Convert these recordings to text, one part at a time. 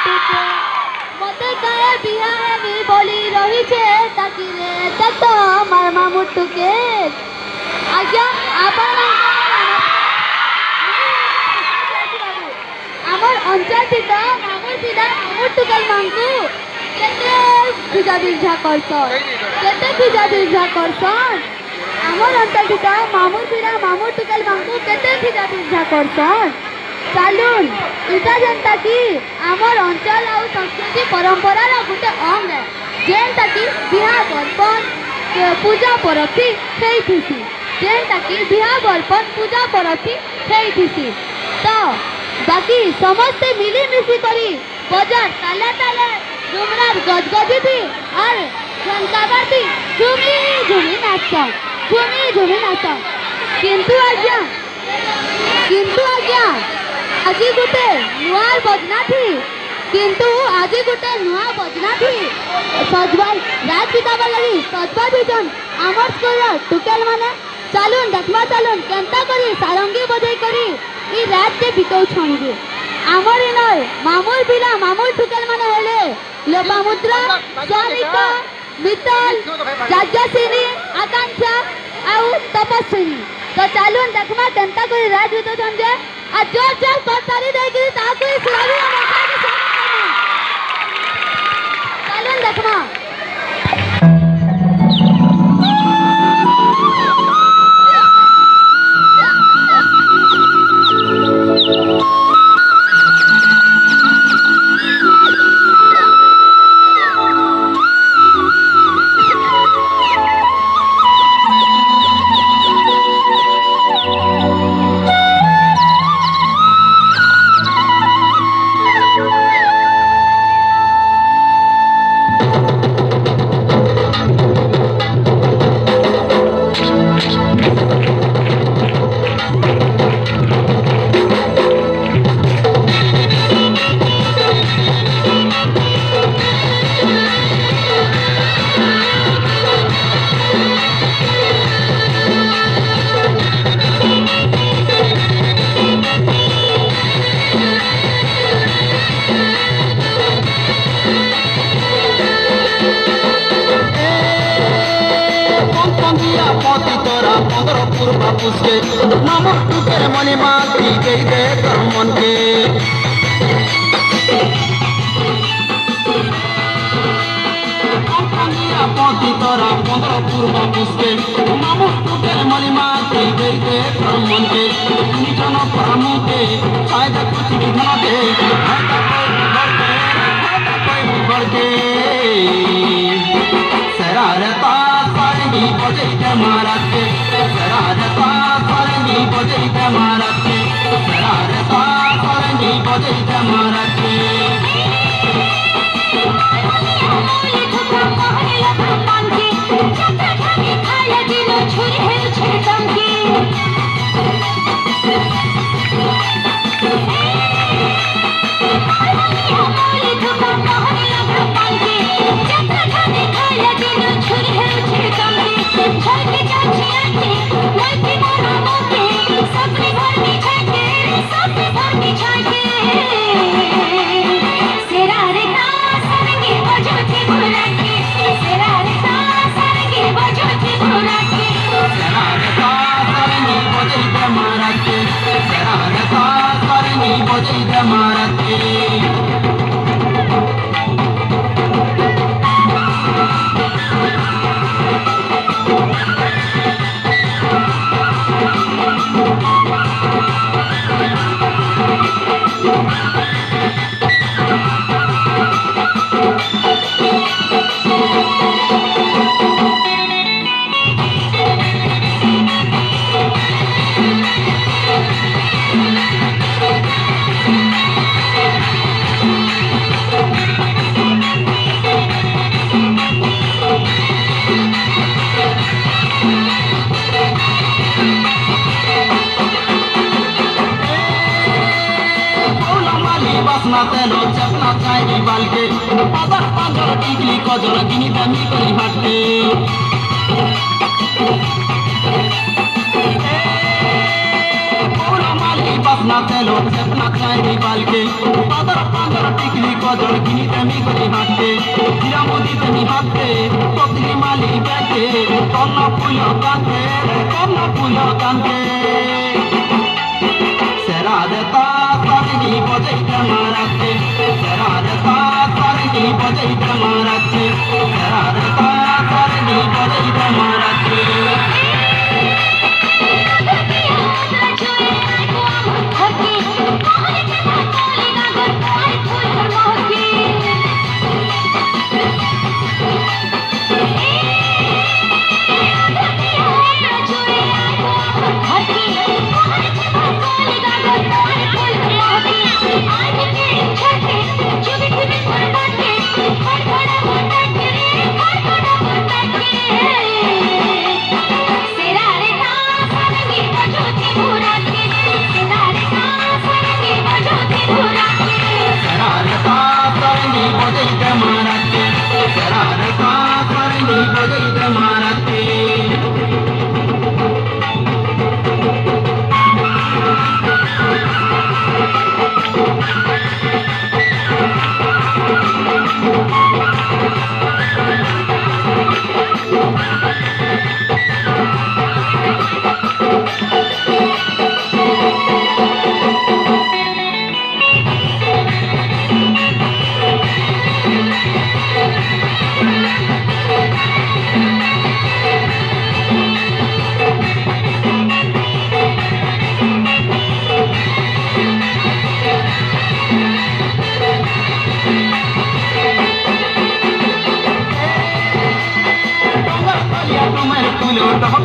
मुटुके मते काहे बिहा हेबी बोली रही छे ताकि रे तक मारमा मुटुके आज्ञा आपण আমার অঞ্চল থেকে মামুর পিলা মামুর টুকাল মাংকু কেতে পূজা বিরঝা করছন কেতে পূজা বিরঝা করছন আমার অঞ্চল থেকে মামুর পিলা মামুর টুকাল মাংকু কেতে পূজা বিরঝা করছন চালুন এটা যেনটা কি আমার অঞ্চল আর সংস্কৃতি পরম্পরার গোটে অঙ্গ যেনটা কি বিহা বর্পণ পূজা পরবটি সেইথিছি যেনটা কি বিহা বর্পণ পূজা পরবটি সেইথিছি তো बाकी समस्ते मिली मिसी करी बजार ताले ताले झुमरार गजगजी थी और झनकाबार थी झुमी झुमी नाचन किंतु आज्ञा आज गुटे नुआ बजना थी सजबाई रात बिताबार लगी सजबा दुजन आमर स्कूल टुकेल माने चालून देखमा चालून केनता करी सारंगी बजाई करी ई रात के बिताउ छणगे आमर इनर मामूल पिला मामूल टुकेल माने हेले लोपामुद्रा सारिका मितल जाज्ञासिनी आकांक्षा आउ तपस्विनी तो चालून देखमा केनता करी रात बिताउ छणगे आ जोर जोर करतारी देगी ताकू सुरावी चालून देखमा नमस्कार मनी माती दे दे मन के पति तोरा पंद्रह पूर्व पुष्के नमस्कार मनी माती दे दे मन के निजन परमु के फायदा कुछ विघ्न दे के शरारता सारंगी बजई के महाराज के शरारता सारंगी बजई के महाराज के शरारता सारंगी बजई के महाराज के বাসনা তেলো চেতনা চাইনি পালকে পাদর পাদর টিকলি কজর কিনি তেমি করি হাঁটতে হিরামতি তেমি হাঁটতে কতলি মালি ব্যাগে কন্যা ফুল কান্তে সেরারতা সারিনি বজাইতে মারাতে সেরারতা সারিনি বজাইতে মারাতে সেরারতা সারিনি বজাইতে মারাতে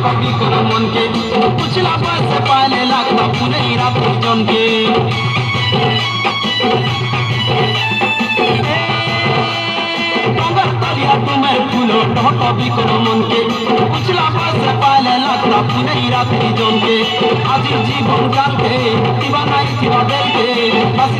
कभी करो मन के कुचला बस पाले लगता पुने रात्रि जन के तुम्हें फूलो कभी करो मन के कुचला बस पाले लगता पुने रात्रि जन के आज जीवन जाते दीवानाई थी बादल के बस